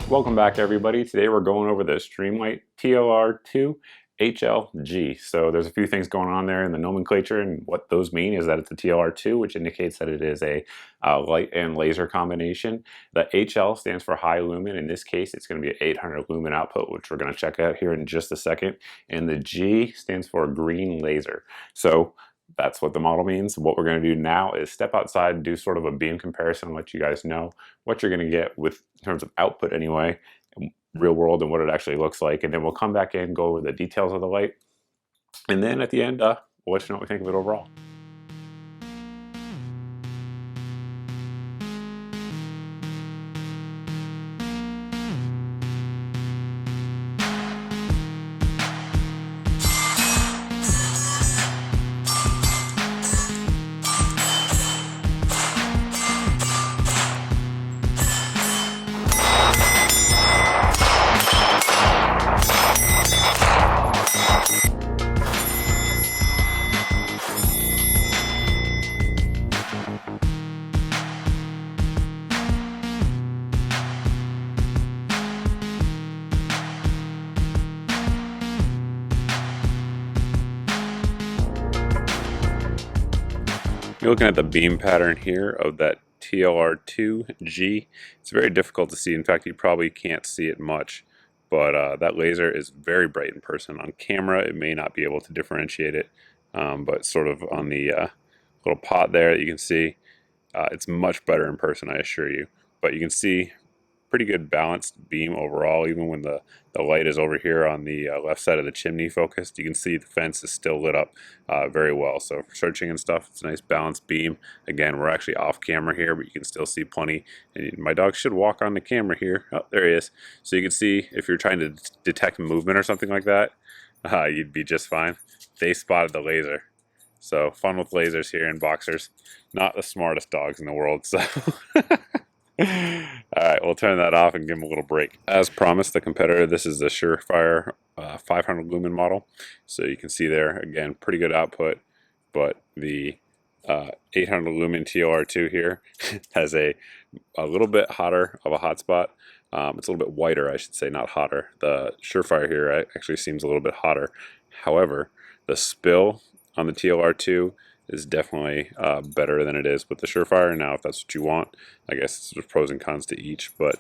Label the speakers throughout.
Speaker 1: Welcome back everybody. Today we're going over the Streamlight TLR-2 HL G. So there's a few things going on there in the nomenclature, and what those mean is that it's a TLR-2, which indicates that it is a light and laser combination. The HL stands for high lumen. In this case, it's going to be an 800 lumen output, which we're going to check out here in just a second. And the G stands for green laser. So that's what the model means. What we're going to do now is step outside and do sort of a beam comparison and let you guys know what you're going to get with in terms of output anyway, real world, and what it actually looks like. And then we'll come back in, go over the details of the light. And then at the end, we'll let you know what we think of it overall. You're looking at the beam pattern here of that TLR-2 G. It's very difficult to see. In fact, you probably can't see it much, but that laser is very bright in person. On camera, it may not be able to differentiate it, but sort of on the little pot there that you can see, it's much better in person, I assure you. But you can see pretty good balanced beam overall. Even when the light is over here on the left side of the chimney focused, you can see the fence is still lit up very well. So for searching and stuff, it's a nice balanced beam. Again, we're actually off camera here, but you can still see plenty. And my dog should walk on the camera here. Oh, there he is. So you can see if you're trying to detect movement or something like that, you'd be just fine. They spotted the laser. So fun with lasers here in boxers. Not the smartest dogs in the world, so alright, we'll turn that off and give them a little break. As promised, the competitor, this is the Surefire 500 lumen model. So you can see there, again, pretty good output, but the 800 lumen TLR-2 here has a little bit hotter of a hotspot. It's a little bit whiter, I should say, not hotter. The Surefire here actually seems a little bit hotter. However, the spill on the TLR-2 is definitely better than it is with the Surefire. Now, if that's what you want, I guess there's pros and cons to each, but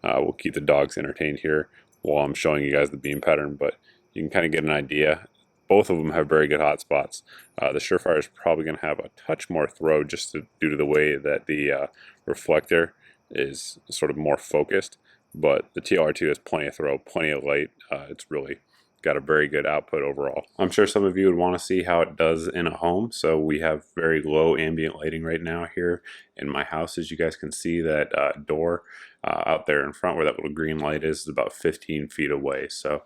Speaker 1: we'll keep the dogs entertained here while I'm showing you guys the beam pattern, but you can kind of get an idea. Both of them have very good hotspots. The Surefire is probably going to have a touch more throw just due to the way that the reflector is sort of more focused, but the TLR-2 has plenty of throw, plenty of light. It's really got a very good output overall. I'm sure some of you would want to see how it does in a home. So we have very low ambient lighting right now here in my house. As you guys can see, that door out there in front where that little green light is about 15 feet away. So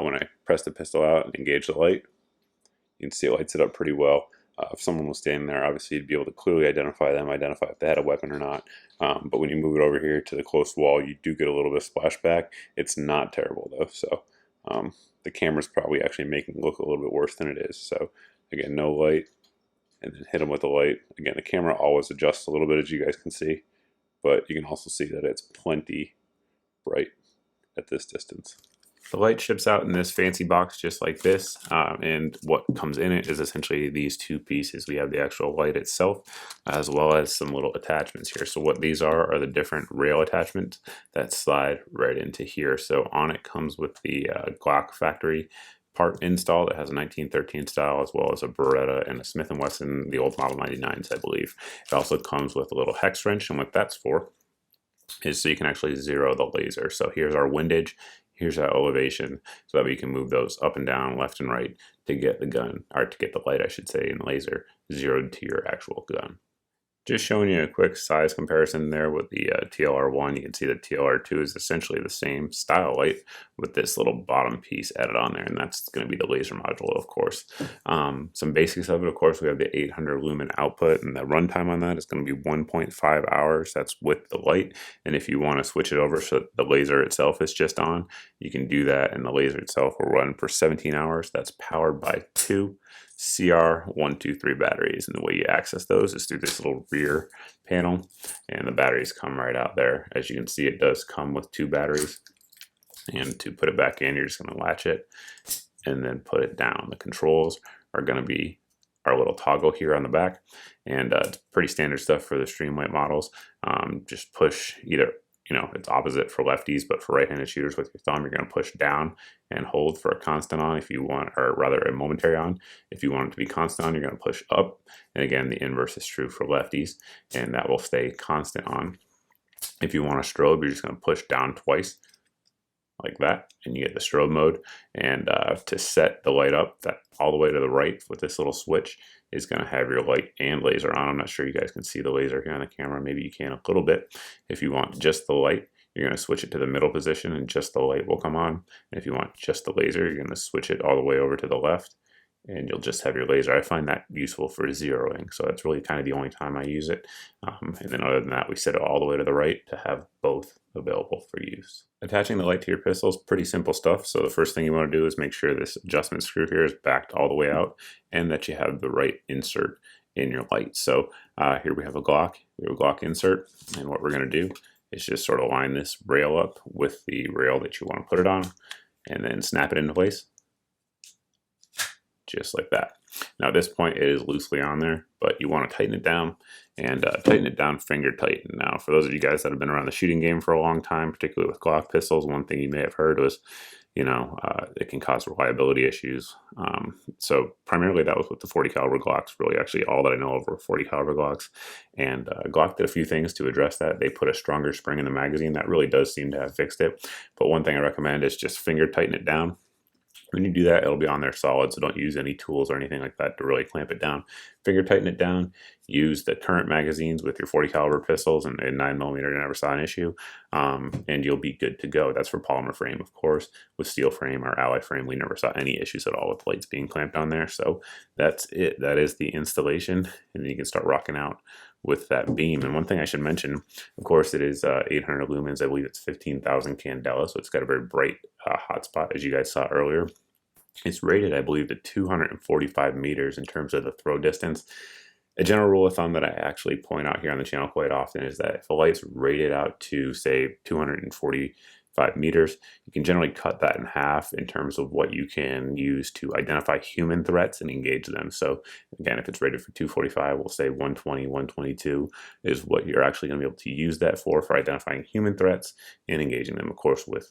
Speaker 1: when I press the pistol out and engage the light, you can see it lights it up pretty well. If someone was standing there, obviously you'd be able to clearly identify them, identify if they had a weapon or not. But when you move it over here to the close wall, you do get a little bit of splashback. It's not terrible though. So the camera's probably actually making it look a little bit worse than it is. So again, no light, and then hit them with the light. Again, the camera always adjusts a little bit, as you guys can see, but you can also see that it's plenty bright at this distance. The light ships out in this fancy box just like this, and what comes in it is essentially these two pieces. We have the actual light itself, as well as some little attachments here. So what these are the different rail attachments that slide right into here. So on it comes with the Glock factory part installed. It has a 1913 style, as well as a Beretta and a Smith & Wesson, the old Model 99s, I believe. It also comes with a little hex wrench, and what that's for is so you can actually zero the laser. So here's our windage. Here's our elevation, so that we can move those up and down, left and right, to get the gun, or to get the light, I should say, and laser zeroed to your actual gun. Just showing you a quick size comparison there with the TLR-1. You can see that TLR-2 is essentially the same style light with this little bottom piece added on there, and that's going to be the laser module, of course. Some basics of it, of course, we have the 800 lumen output, and the runtime on that is going to be 1.5 hours. That's with the light, and if you want to switch it over so the laser itself is just on, you can do that, and the laser itself will run for 17 hours. That's powered by 2. CR123 batteries, and the way you access those is through this little rear panel, and the batteries come right out there. As you can see, it does come with 2 batteries, and to put it back in, you're just going to latch it and then put it down. The controls are going to be our little toggle here on the back, and it's pretty standard stuff for the Streamlight models. Just push either, it's opposite for lefties, but for right-handed shooters with your thumb, you're going to push down and hold for a constant on if you want, or rather a momentary on. If you want it to be constant on, you're going to push up, and again, the inverse is true for lefties, and that will stay constant on. If you want a strobe, you're just going to push down twice, like that, and you get the strobe mode. And to set the light up, that all the way to the right with this little switch is going to have your light and laser on. I'm not sure you guys can see the laser here on the camera. Maybe you can a little bit. If you want just the light, you're going to switch it to the middle position and just the light will come on. And if you want just the laser, you're going to switch it all the way over to the left, and you'll just have your laser. I find that useful for zeroing, so that's really kind of the only time I use it. And then other than that, we set it all the way to the right to have both available for use. Attaching the light to your pistol is pretty simple stuff. So the first thing you want to do is make sure this adjustment screw here is backed all the way out, and that you have the right insert in your light. So here we have a Glock. We have a Glock insert, and what we're going to do is just sort of line this rail up with the rail that you want to put it on, and then snap it into place, just like that. Now at this point it is loosely on there, but you want to tighten it down, and tighten it down finger tight. Now for those of you guys that have been around the shooting game for a long time, particularly with Glock pistols, one thing you may have heard was, it can cause reliability issues. So primarily that was with the 40 caliber Glocks, really actually all that I know of were 40 caliber Glocks. And Glock did a few things to address that. They put a stronger spring in the magazine. That really does seem to have fixed it. But one thing I recommend is just finger tighten it down. When you do that, it'll be on there solid, so don't use any tools or anything like that to really clamp it down. Finger tighten it down. Use the current magazines with your 40 caliber pistols, and 9mm you never saw an issue, and you'll be good to go. That's for polymer frame, of course. With steel frame or alloy frame, we never saw any issues at all with lights being clamped on there. So that's it. That is the installation, and then you can start rocking out with that beam. And one thing I should mention, of course, it is 800 lumens. I believe it's 15,000 candela, so it's got a very bright hotspot, as you guys saw earlier. It's rated, I believe, to 245 meters in terms of the throw distance. A general rule of thumb that I actually point out here on the channel quite often is that if a light's rated out to, say, 245 meters, you can generally cut that in half in terms of what you can use to identify human threats and engage them. So again, if it's rated for 245, we'll say 120, 122 is what you're actually going to be able to use that for identifying human threats and engaging them. Of course, with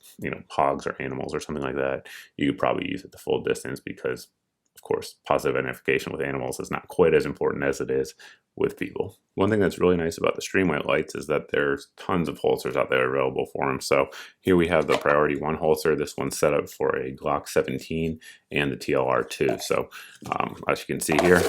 Speaker 1: hogs or animals or something like that, you could probably use it the full distance, because of course, positive identification with animals is not quite as important as it is with people. One thing that's really nice about the Streamlight lights is that there's tons of holsters out there available for them. So here we have the Priority 1 holster. This one's set up for a Glock 17 and the TLR-2. So as you can see here,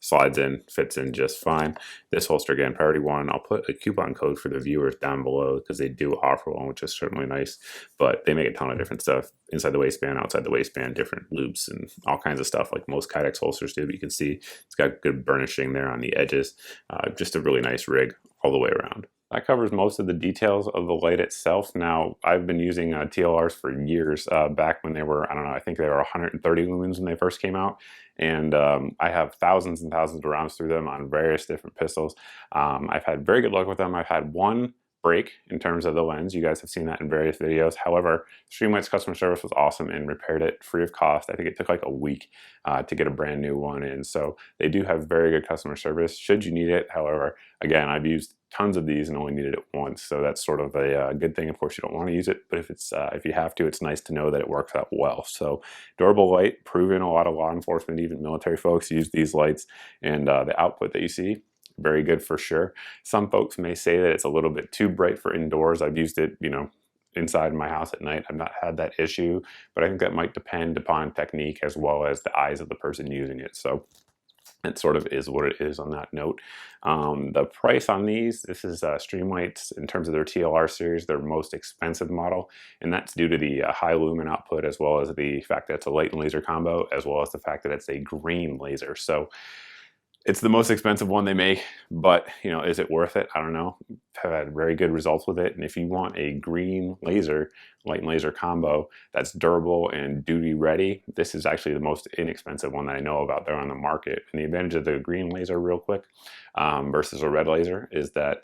Speaker 1: slides in, fits in just fine. This holster, again, Priority 1, I'll put a coupon code for the viewers down below because they do offer one, which is certainly nice. But they make a ton of different stuff inside the waistband, outside the waistband, different loops and all kinds of stuff like most Kydex holsters do. But you can see it's got good burnishing there on the edges. Just a really nice rig all the way around. That covers most of the details of the light itself. Now, I've been using TLRs for years, back when they were, I don't know, I think they were 130 lumens when they first came out. And I have thousands and thousands of rounds through them on various different pistols. I've had very good luck with them. I've had one break in terms of the lens. You guys have seen that in various videos. However, Streamlight's customer service was awesome and repaired it free of cost. I think it took like a week to get a brand new one in. So they do have very good customer service should you need it. However, again, I've used tons of these and only needed it once, so that's sort of a good thing. Of course, you don't want to use it, but if you have to, it's nice to know that it works out well. So durable light, proven. A lot of law enforcement, even military folks, use these lights, and the output that you see, very good for sure. Some folks may say that it's a little bit too bright for indoors. I've used it, inside my house at night. I've not had that issue, but I think that might depend upon technique as well as the eyes of the person using it. So it sort of is what it is on that note. The price on these, this is Streamlight's, in terms of their TLR series, their most expensive model, and that's due to the high lumen output, as well as the fact that it's a light and laser combo, as well as the fact that it's a green laser. So It's the most expensive one they make, but you know, is it worth it? I don't know. I've had very good results with it. And if you want a green laser, light and laser combo that's durable and duty ready, this is actually the most inexpensive one that I know of out there on the market. And the advantage of the green laser, real quick, versus a red laser is that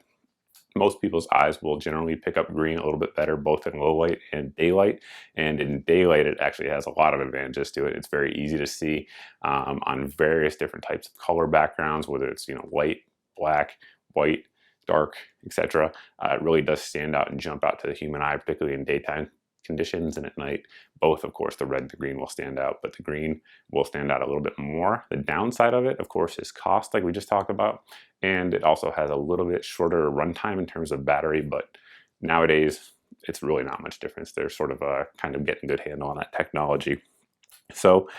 Speaker 1: most people's eyes will generally pick up green a little bit better, both in low light and daylight. And in daylight, it actually has a lot of advantages to it. It's very easy to see on various different types of color backgrounds, whether it's, you know, white, black, white, dark, etc. It really does stand out and jump out to the human eye, particularly in daytime conditions, and at night both, of course, the red and the green will stand out, but the green will stand out a little bit more. The downside of it, of course, is cost, like we just talked about, and it also has a little bit shorter runtime in terms of battery, but nowadays it's really not much difference. They're sort of kind of getting a good handle on that technology. So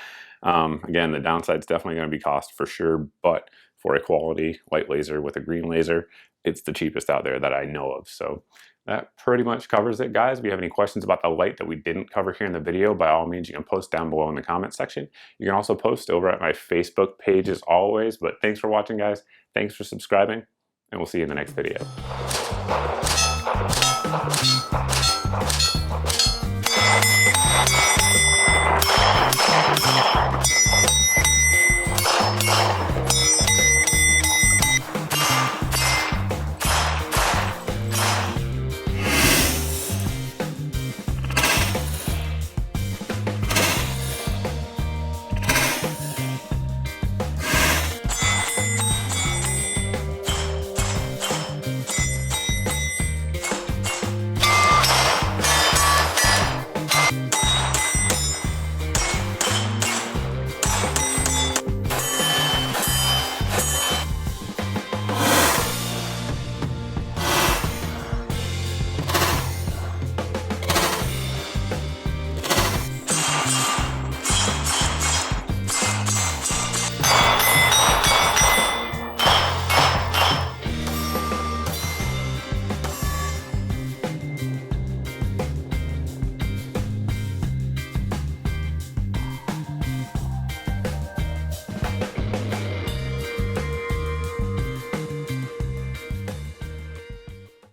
Speaker 1: again, the downside is definitely going to be cost for sure, but for a quality light laser with a green laser, it's the cheapest out there that I know of. So that pretty much covers it, guys. If you have any questions about the light that we didn't cover here in the video, by all means, you can post down below in the comment section. You can also post over at my Facebook page as always. But thanks for watching, guys. Thanks for subscribing, and we'll see you in the next video.